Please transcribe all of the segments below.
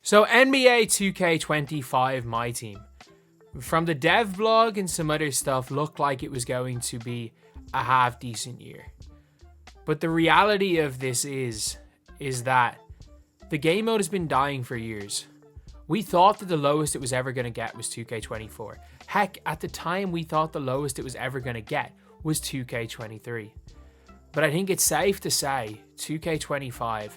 So NBA 2k25 MyTEAM. From the dev blog and some other stuff, looked like it was going to be a half decent year. But the reality of this is that the game mode has been dying for years. We thought that the lowest it was ever going to get was 2k24. Heck, at the time we thought the lowest it was ever going to get was 2k23. But I think it's safe to say 2k25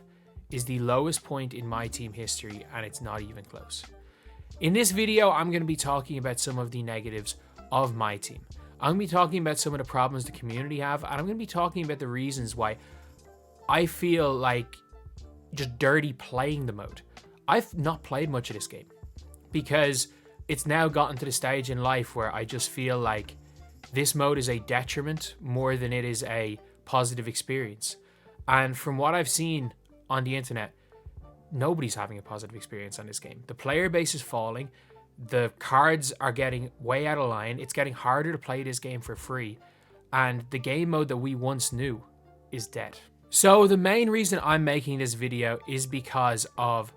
is the lowest point in MyTEAM history, and it's not even close. In this video, I'm going to be talking about some of the negatives of MyTEAM. I'm going to be talking about some of the problems the community have, and I'm going to be talking about the reasons why I feel like just dirty playing the mode. I've not played much of this game because it's now gotten to the stage in life where I just feel like this mode is a detriment more than it is a positive experience. And from what I've seen on the internet, nobody's having a positive experience on this game. The player base is falling. The cards are getting way out of line. It's getting harder to play this game for free. And the game mode that we once knew is dead. So the main reason I'm making this video is because of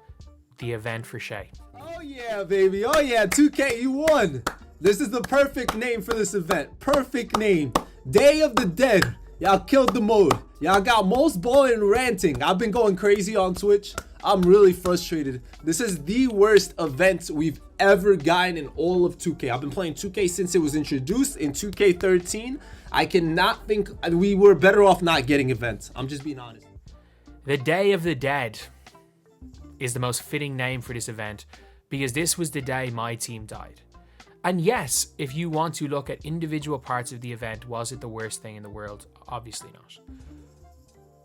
the event for Shay. Oh yeah, baby. Oh yeah, 2K, you won. This is the perfect name for this event. Perfect name. Day of the Dead. Y'all killed the mode. Y'all got most ball and ranting. I've been going crazy on Twitch. I'm really frustrated. This is the worst event we've ever gotten in all of 2K. I've been playing 2K since it was introduced in 2K13. I cannot think we were better off not getting events. I'm just being honest. The Day of the Dead is the most fitting name for this event because this was the day MyTEAM died. And yes, if you want to look at individual parts of the event, was it the worst thing in the world? Obviously not.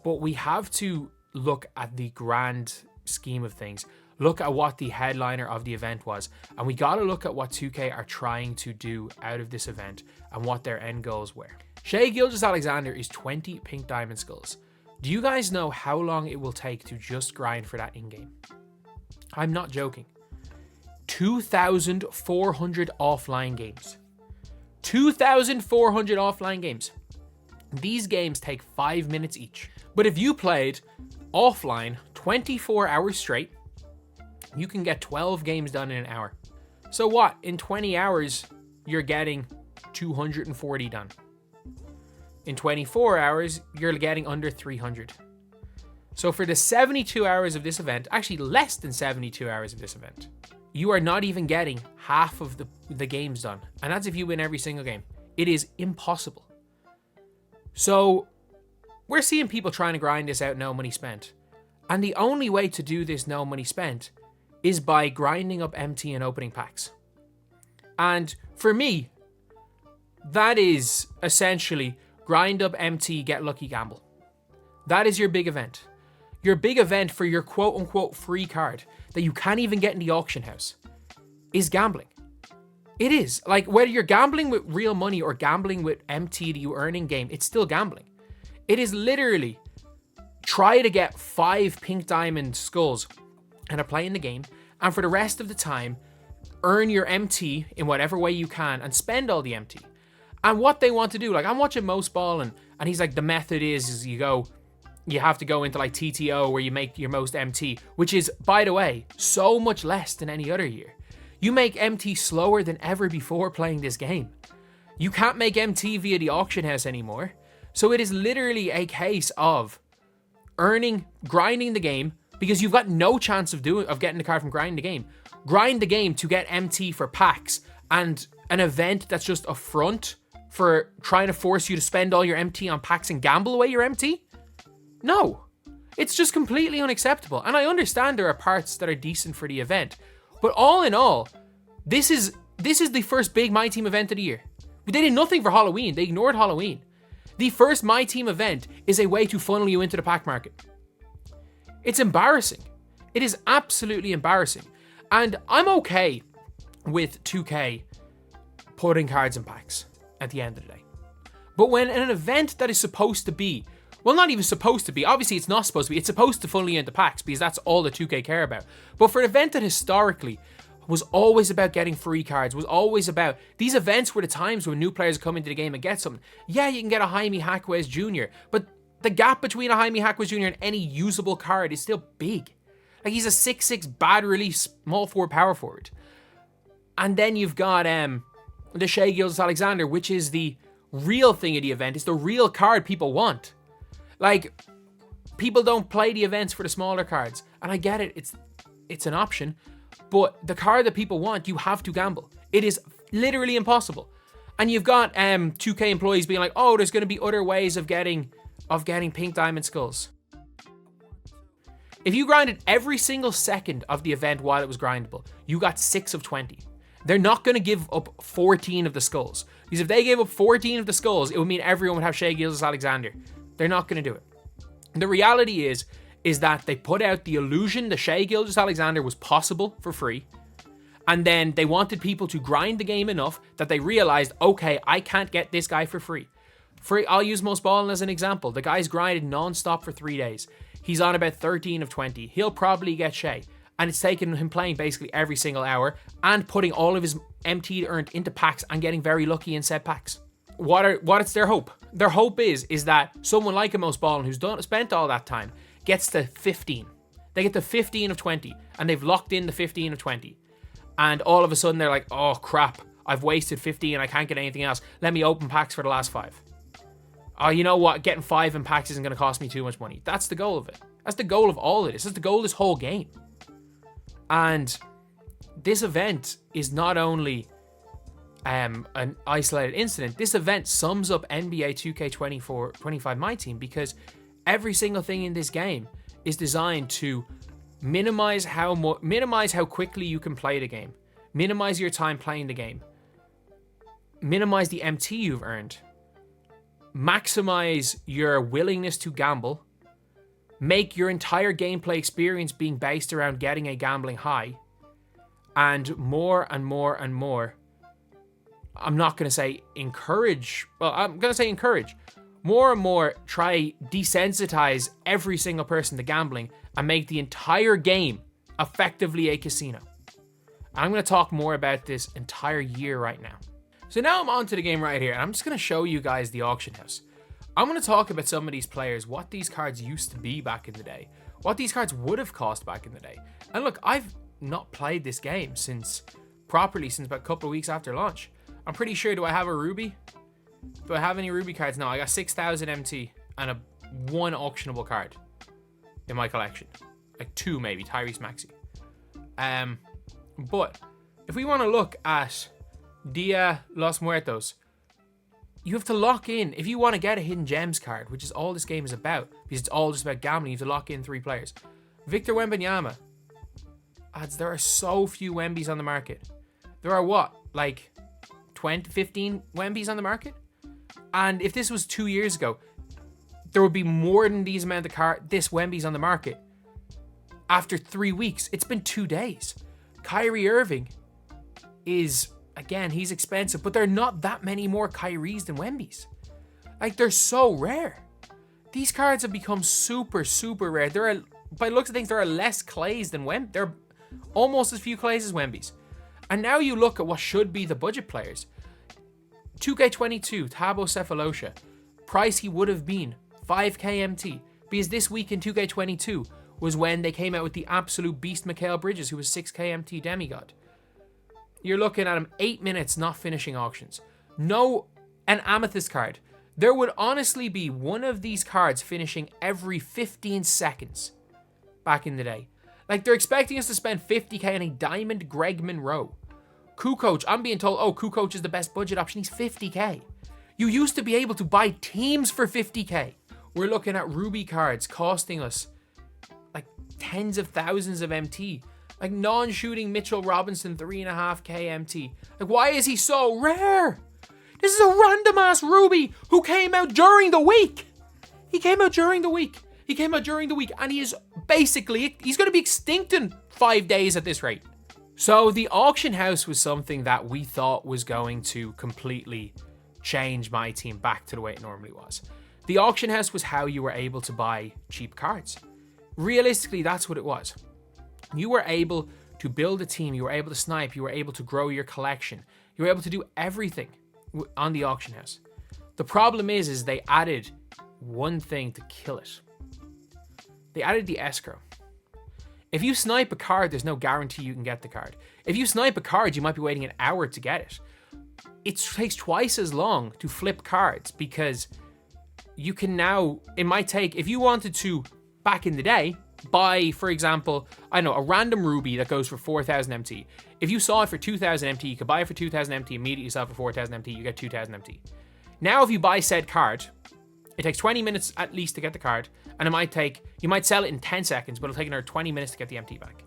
But we have to look at the grand scheme of things. Look at what the headliner of the event was. And we got to look at what 2K are trying to do out of this event and what their end goals were. Shai Gilgeous-Alexander is 20 pink diamond skulls. Do you guys know how long it will take to just grind for that in-game? I'm not joking. 2,400 offline games. 2,400 offline games. These games take 5 minutes each. But if you played offline 24 hours straight, you can get 12 games done in an hour. So what? In 20 hours, you're getting 240 done. In 24 hours, you're getting under 300. So for the 72 hours of this event, actually less than 72 hours of this event, you are not even getting half of the games done. And that's if you win every single game. It is impossible. So we're seeing people trying to grind this out, no money spent. And the only way to do this no money spent is by grinding up MT and opening packs. And for me, that is essentially grind up MT, get lucky, gamble. That is your big event. Your big event for your quote unquote free card that you can't even get in the auction house is gambling. It is. Like, whether you're gambling with real money or gambling with MT that you earn in game, it's still gambling. It is literally try to get 5 pink diamond skulls and play in the game, and for the rest of the time, earn your MT in whatever way you can and spend all the MT. And what they want to do, like, I'm watching Most Ball and he's like, the method is you have to go into like TTO where you make your most MT, which is, by the way, so much less than any other year. You make MT slower than ever before playing this game. You can't make MT via the auction house anymore. So it is literally a case of grinding the game, because you've got no chance of getting the card from grinding the game. Grind the game to get MT for packs, and an event that's just a front for trying to force you to spend all your MT on packs and gamble away your MT? No. It's just completely unacceptable. And I understand there are parts that are decent for the event, but all in all, this is the first big MyTEAM event of the year. They did nothing for Halloween. They ignored Halloween. The first MyTEAM event is a way to funnel you into the pack market. It's embarrassing. It is absolutely embarrassing. And I'm okay with 2K putting cards in packs at the end of the day. But when an event that is supposed to be, well, not even supposed to be, obviously it's not supposed to be, it's supposed to funnel you into packs because that's all the 2K care about. But for an event that historically was always about getting free cards, was always about, these events were the times when new players come into the game and get something. Yeah, you can get a Jaime Jaquez Jr., but the gap between a Jaime Jaquez Jr. and any usable card is still big. Like, he's a 6'6", bad release, small forward, power forward. And then you've got the Shai Gilgeous-Alexander, which is the real thing of the event. It's the real card people want. Like, people don't play the events for the smaller cards. And I get it, it's an option. But the card that people want, you have to gamble. It is literally impossible. And you've got 2K employees being like, oh, there's going to be other ways of getting pink diamond skulls. If you grinded every single second of the event while it was grindable, you got 6 of 20. They're not going to give up 14 of the skulls. Because if they gave up 14 of the skulls, it would mean everyone would have Shai Gilgeous-Alexander. They're not going to do it. The reality is that they put out the illusion that Shai Gilgeous-Alexander was possible for free. And then they wanted people to grind the game enough that they realized, okay, I can't get this guy for free. I'll use Most Ballin as an example. The guy's grinded non-stop for 3 days. He's on about 13 of 20. He'll probably get Shai. And it's taken him playing basically every single hour and putting all of his MT earned into packs and getting very lucky in said packs. What's their hope? Their hope is that someone like a Most Ballin who's spent all that time gets to 15. They get to 15 of 20 and they've locked in the 15 of 20. And all of a sudden they're like, oh crap, I've wasted 15 and I can't get anything else. Let me open packs for the last 5. Oh, you know what? Getting 5 in packs isn't going to cost me too much money. That's the goal of it. That's the goal of all of this. That's the goal of this whole game. And this event is not only an isolated incident. This event sums up NBA 2k25 MyTEAM because every single thing in this game is designed to minimize how quickly you can play the game, minimize your time playing the game, minimize the MT you've earned, maximize your willingness to gamble, make your entire gameplay experience being based around getting a gambling high, and more and more and more. I'm not going to say encourage. Well, I'm going to say encourage. More and more try desensitize every single person to gambling and make the entire game effectively a casino. I'm going to talk more about this entire year right now. So now I'm on to the game right here, and I'm just going to show you guys the auction house. I'm going to talk about some of these players, what these cards used to be back in the day, what these cards would have cost back in the day. And look, I've not played this game since about a couple of weeks after launch. I'm pretty sure, do I have a Ruby? Do I have any Ruby cards? No, I got 6,000 MT and one auctionable card in my collection. Like 2 maybe, Tyrese Maxey. But if we want to look at Dia Los Muertos, you have to lock in. If you want to get a Hidden Gems card, which is all this game is about, because it's all just about gambling, you have to lock in 3 players. Victor Wembanyama. There are so few Wembys on the market. There are what? Like 15 Wembys on the market? And if this was 2 years ago, there would be more than these amount of Wembys on the market. After 3 weeks, it's been 2 days. Kyrie Irving is, again, he's expensive, but there are not that many more Kyries than Wembys. Like, they're so rare. These cards have become super, super rare. By the looks of things, there are less Clays than Wemby. There are almost as few Clays as Wembys. And now you look at what should be the budget players. 2K22, Thabo Cephalosha. Price he would have been 5k MT. Because this week in 2K22 was when they came out with the absolute beast Mikal Bridges, who was 6k MT demigod. You're looking at him 8 minutes not finishing auctions. No, an Amethyst card. There would honestly be one of these cards finishing every 15 seconds back in the day. Like, they're expecting us to spend 50k on a Diamond Greg Monroe. Kukoc, I'm being told, oh, Kukoc is the best budget option. He's 50k. You used to be able to buy teams for 50k. We're looking at Ruby cards costing us like tens of thousands of MT. Like non-shooting Mitchell Robinson, 3.5k MT. Like, why is he so rare? This is a random ass Ruby who came out during the week. He came out during the week, and he is basically, he's going to be extinct in 5 days at this rate. So the auction house was something that we thought was going to completely change MyTEAM back to the way it normally was. The auction house was how you were able to buy cheap cards. Realistically, that's what it was. You were able to build a team, you were able to snipe, you were able to grow your collection, you were able to do everything on the auction house. The problem is they added one thing to kill it. They added the escrow. If you snipe a card, there's no guarantee you can get the card. If you snipe a card, you might be waiting an hour to get it. It takes twice as long to flip cards because you can now, it might take, if you wanted to, back in the day, buy, for example, I don't know, a random ruby that goes for 4,000 MT. If you saw it for 2,000 MT, you could buy it for 2,000 MT, immediately sell it for 4,000 MT, you get 2,000 MT. Now if you buy said card, it takes 20 minutes at least to get the card, and it might take, you might sell it in 10 seconds, but it'll take another 20 minutes to get the MT back.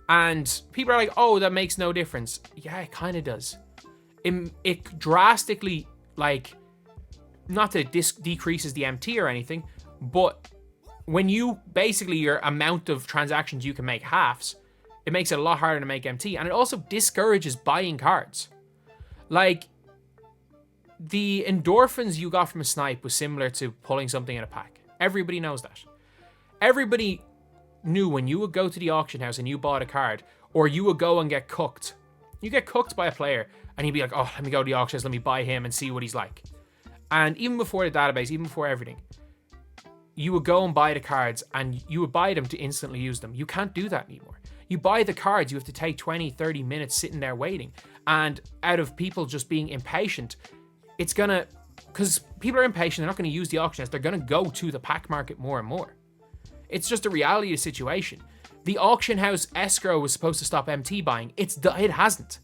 And people are like, oh, that makes no difference. Yeah, it kind of does. It drastically, like, not that it decreases the MT or anything, but when you, basically your amount of transactions you can make halves, it makes it a lot harder to make MT, and it also discourages buying cards. Like, the endorphins you got from a snipe was similar to pulling something in a pack. Everybody knows that. Everybody knew when you would go to the auction house and you bought a card, or you would go and get cooked. You get cooked by a player, and you'd be like, oh, let me go to the auction house, let me buy him and see what he's like. And even before the database, even before everything, you would go and buy the cards, and you would buy them to instantly use them. You can't do that anymore. You buy the cards, you have to take 20, 30 minutes sitting there waiting. And out of people just being impatient, it's gonna, because people are impatient, they're not gonna use the auction house, they're gonna go to the pack market more and more. It's just a reality of the situation. The auction house escrow was supposed to stop MT buying. It hasn't.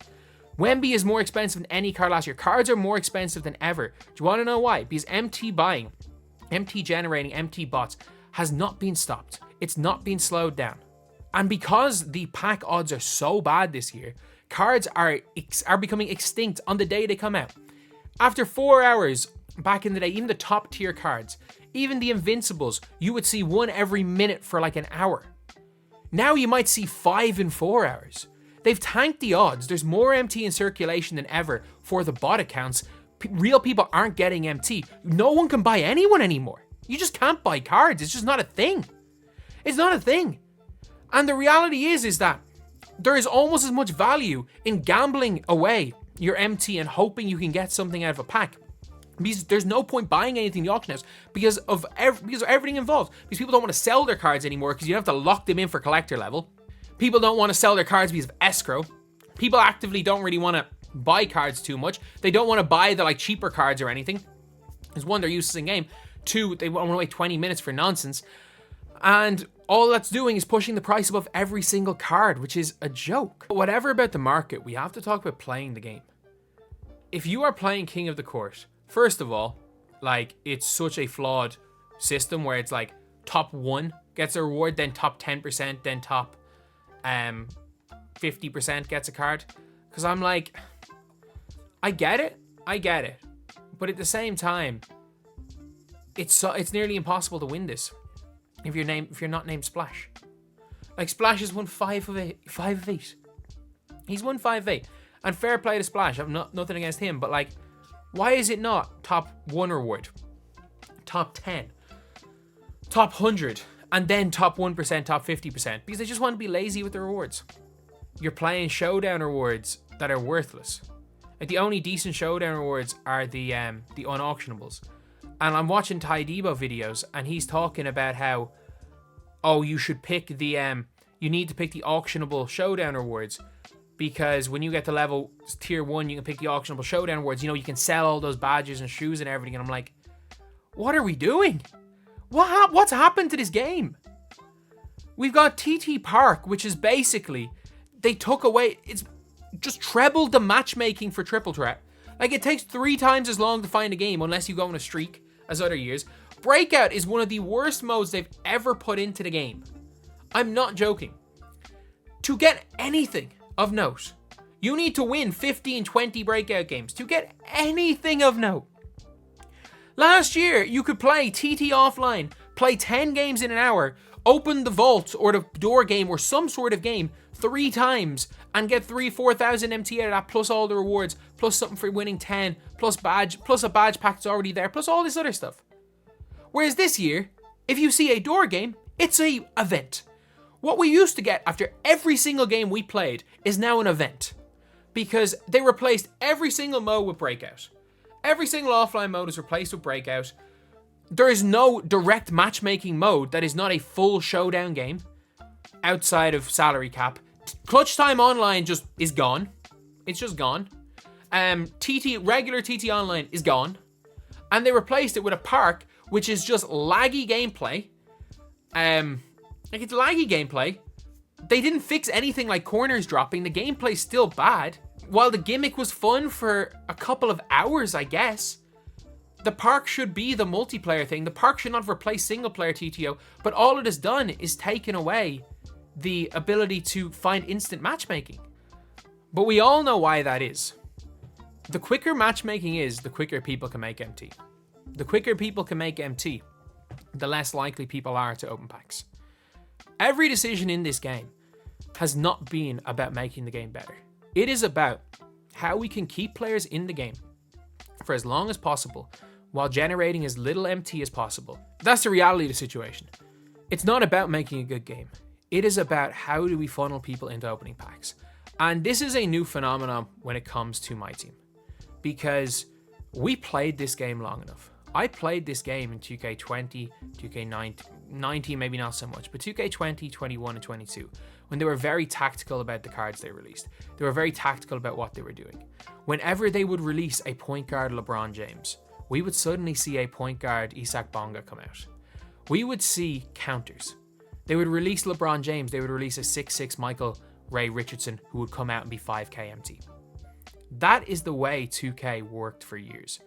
Wemby is more expensive than any card last year. Cards are more expensive than ever. Do you want to know why? Because MT buying, MT generating, MT bots has not been stopped. It's not been slowed down. And because the pack odds are so bad this year, cards are becoming extinct on the day they come out. After 4 hours, back in the day, even the top tier cards, even the Invincibles, you would see one every minute for like an hour. Now you might see 5 in 4 hours. They've tanked the odds. There's more MT in circulation than ever for the bot accounts. Real people aren't getting MT. No one can buy anyone anymore. You just can't buy cards. It's just not a thing. It's not a thing. And the reality is that there is almost as much value in gambling away your MT and hoping you can get something out of a pack. Because there's no point buying anything in the auction house because of everything involved. Because people don't want to sell their cards anymore because you have to lock them in for collector level. People don't want to sell their cards because of escrow. People actively don't really want to buy cards too much. They don't want to buy the like cheaper cards or anything. Because one, they're useless in game. Two, they want to wait 20 minutes for nonsense. And all that's doing is pushing the price above every single card, which is a joke. But whatever about the market, we have to talk about playing the game. If you are playing King of the Court, first of all, like, it's such a flawed system where it's like top 1 gets a reward, then top 10%, then top 50% gets a card. Because I'm like, I get it. But at the same time, it's nearly impossible to win this if you're not named Splash. Like, Splash has won 5 of 8. He's won 5 of 8. And fair play to Splash. I've nothing against him, but like, why is it not top 1 reward, top 10, top 100, and then top 1%, top 50%? Because they just want to be lazy with the rewards. You're playing showdown rewards that are worthless. Like, the only decent showdown rewards are the unauctionables. And I'm watching Ty Debo videos, and he's talking about how, oh, you should pick you need to pick the auctionable showdown rewards. Because when you get to level tier 1, you can pick the auctionable showdown rewards. You know, you can sell all those badges and shoes and everything. And I'm like, what are we doing? What's happened to this game? We've got TT Park, which is basically, they took away, it's just trebled the matchmaking for Triple Threat. Like, it takes 3 times as long to find a game unless you go on a streak as other years. Breakout is one of the worst modes they've ever put into the game. I'm not joking. To get anything of note, you need to win 15, 20 breakout games to get anything of note. Last year, you could play TT offline, play 10 games in an hour, open the vault or the door game or some sort of game 3 times and get 4,000 MT out of that, plus all the rewards, plus something for winning 10, plus a badge pack that's already there, plus all this other stuff. Whereas this year, if you see a door game, it's a event. What we used to get after every single game we played is now an event. Because they replaced every single mode with Breakout. Every single offline mode is replaced with Breakout. There is no direct matchmaking mode that is not a full showdown game. outside of salary cap. Clutch Time Online just is gone. It's just gone. Regular TT Online is gone. And they replaced it with a park, which is just laggy gameplay. It's laggy gameplay. They didn't fix anything like corners dropping. The gameplay's still bad. While the gimmick was fun for a couple of hours, I guess, the park should be the multiplayer thing. The park should not replace single player TTO, but all it has done is taken away the ability to find instant matchmaking. But we all know why that is. The quicker matchmaking is, the quicker people can make MT. The quicker people can make MT, the less likely people are to open packs. Every decision in this game has not been about making the game better. It is about how we can keep players in the game for as long as possible while generating as little MT as possible. That's the reality of the situation. It's not about making a good game. It is about how do we funnel people into opening packs. And this is a new phenomenon when it comes to MyTEAM, because we played this game long enough. I played this game in 2K20, 2K19, maybe not so much, but 2K20, 21, and 22, when they were very tactical about the cards they released. They were very tactical about what they were doing. Whenever they would release a point guard LeBron James, we would suddenly see a point guard Isaac Bonga come out. We would see counters. They would release LeBron James, they would release a 6'6" Michael Ray Richardson who would come out and be 5k MT. That is the way 2K worked for years.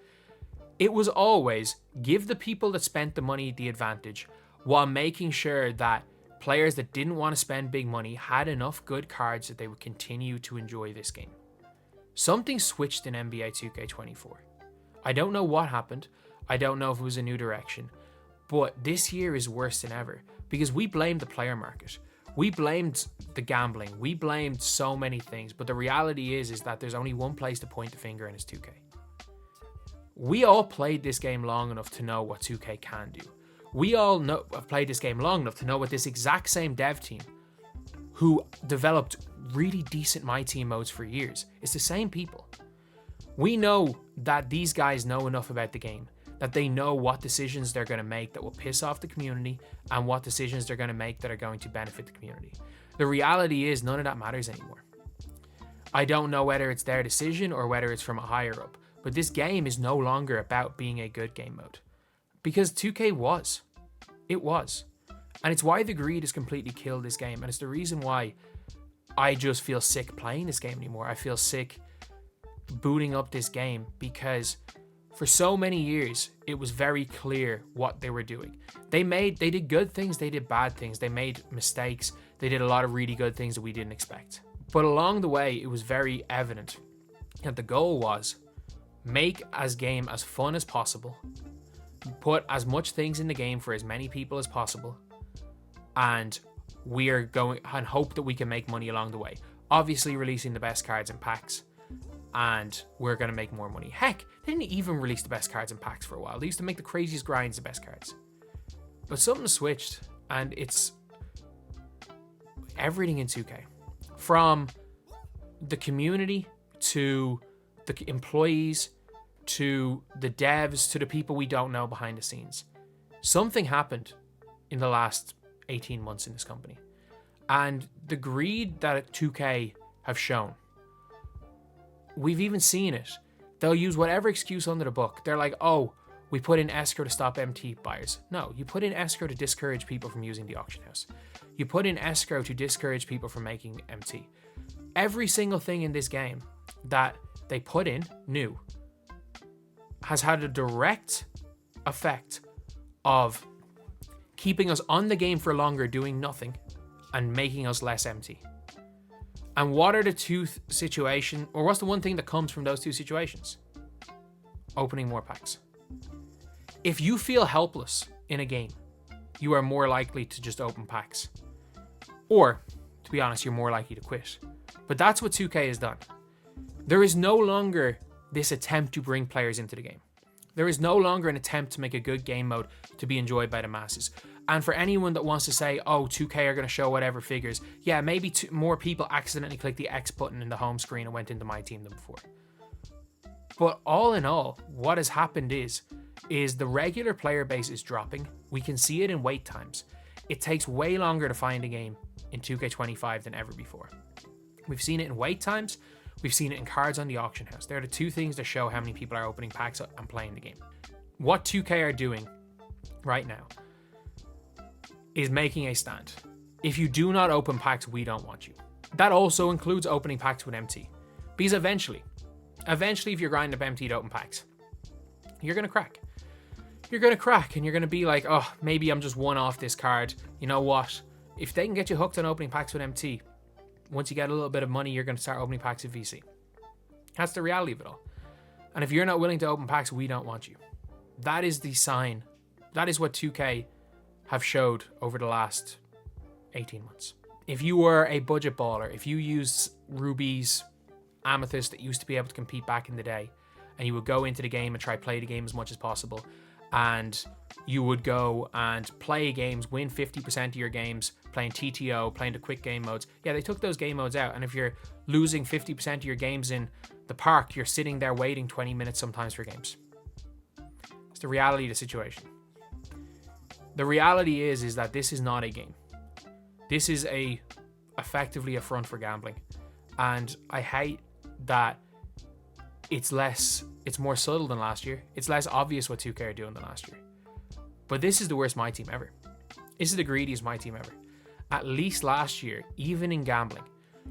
It was always give the people that spent the money the advantage while making sure that players that didn't want to spend big money had enough good cards that they would continue to enjoy this game. Something switched in NBA 2K24. I don't know what happened. I don't know if it was a new direction. But this year is worse than ever because we blamed the player market. We blamed the gambling. We blamed so many things. But the reality is that there's only one place to point the finger, and it's 2K. We all played this game long enough to know what 2K can do. We all have played this game long enough to know what this exact same dev team who developed really decent MyTEAM modes for years, it's the same people. We know that these guys know enough about the game, that they know what decisions they're going to make that will piss off the community and what decisions they're going to make that are going to benefit the community. The reality is none of that matters anymore. I don't know whether it's their decision or whether it's from a higher up, but this game is no longer about being a good game mode. Because 2K was. It was. And it's why the greed has completely killed this game. And it's the reason why I just feel sick playing this game anymore. I feel sick booting up this game because for so many years, it was very clear what they were doing. They did good things, they did bad things, they made mistakes, they did a lot of really good things that we didn't expect. But along the way, it was very evident that the goal was make game as fun as possible, put as much things in the game for as many people as possible, and we are going and hope that we can make money along the way. Obviously releasing the best cards and packs, and we're going to make more money. Heck, they didn't even release the best cards and packs for a while. They used to make the craziest grinds the best cards. But something switched, and it's everything in 2K. From the community to the employees to the devs to the people we don't know behind the scenes. Something happened in the last 18 months in this company. And the greed that 2K have shown, we've even seen it. They'll use whatever excuse under the book. They're like, oh, we put in escrow to stop MT buyers. No, you put in escrow to discourage people from using the auction house. You put in escrow to discourage people from making MT. Every single thing in this game that they put in new has had a direct effect of keeping us on the game for longer doing nothing and making us less MT. And what are the two situations, or what's the one thing that comes from those two situations? Opening more packs. If you feel helpless in a game, you are more likely to just open packs. Or, to be honest, you're more likely to quit. But that's what 2K has done. There is no longer this attempt to bring players into the game. There is no longer an attempt to make a good game mode to be enjoyed by the masses. And for anyone that wants to say, oh, 2K are going to show whatever figures, yeah, maybe more people accidentally clicked the X button in the home screen and went into MyTEAM than before. But all in all, what has happened is the regular player base is dropping. We can see it in wait times. It takes way longer to find a game in 2K25 than ever before. We've seen it in wait times. We've seen it in cards on the auction house. They're the two things that show how many people are opening packs up and playing the game. What 2K are doing right now is making a stand. If you do not open packs, we don't want you. That also includes opening packs with MT. Because eventually, if you're grinding up MT to open packs, you're going to crack. You're going to crack and you're going to be like, oh, maybe I'm just one off this card. You know what? If they can get you hooked on opening packs with MT, once you get a little bit of money, you're going to start opening packs with VC. That's the reality of it all. And if you're not willing to open packs, we don't want you. That is the sign. That is what 2K have showed over the last 18 months. If you were a budget baller, if you used rubies, amethyst that used to be able to compete back in the day, and you would go into the game and try play the game as much as possible, and you would go and play games, win 50% of your games, playing TTO, playing the quick game modes. Yeah, they took those game modes out, and if you're losing 50% of your games in the park, you're sitting there waiting 20 minutes sometimes for games. It's the reality of the situation. The reality is that this is not a game. This is effectively a front for gambling. And I hate that it's more subtle than last year. It's less obvious what 2K are doing than last year. But this is the worst MyTEAM ever. This is the greediest MyTEAM ever. At least last year, even in gambling,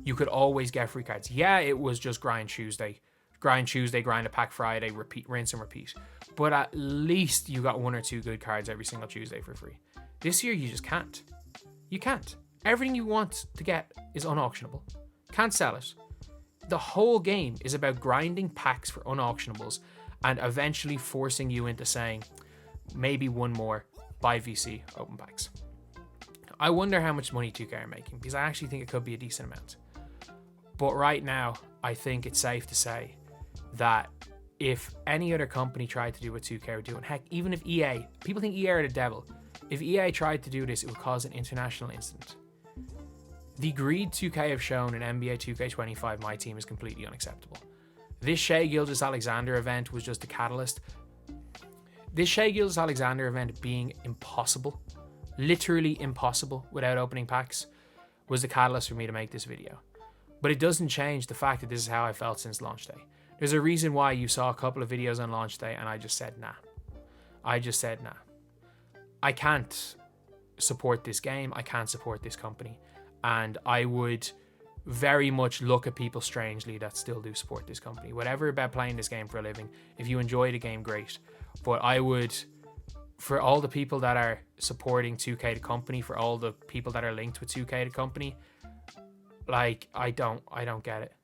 you could always get free cards. Yeah, it was just grind Tuesday, grind a pack Friday, repeat, rinse and repeat. But at least you got one or two good cards every single Tuesday for free. This year, you just can't. You can't. Everything you want to get is unauctionable. Can't sell it. The whole game is about grinding packs for unauctionables and eventually forcing you into saying, maybe one more, buy VC, open packs. I wonder how much money 2K are making, because I actually think it could be a decent amount. But right now, I think it's safe to say that if any other company tried to do what 2K are doing, heck, even if EA, people think EA are the devil. If EA tried to do this, it would cause an international incident. The greed 2K have shown in NBA 2K25 MyTEAM is completely unacceptable. This Shai Gilgeous-Alexander event was just a catalyst. This Shai Gilgeous-Alexander event being impossible, literally impossible without opening packs, was the catalyst for me to make this video. But it doesn't change the fact that this is how I felt since launch day. There's a reason why you saw a couple of videos on launch day and I just said nah. I can't support this game. I can't support this company. And I would very much look at people strangely that still do support this company. Whatever about playing this game for a living, if you enjoy the game, great. But I would, for all the people that are supporting 2K the company, for all the people that are linked with 2K the company, like, I don't get it.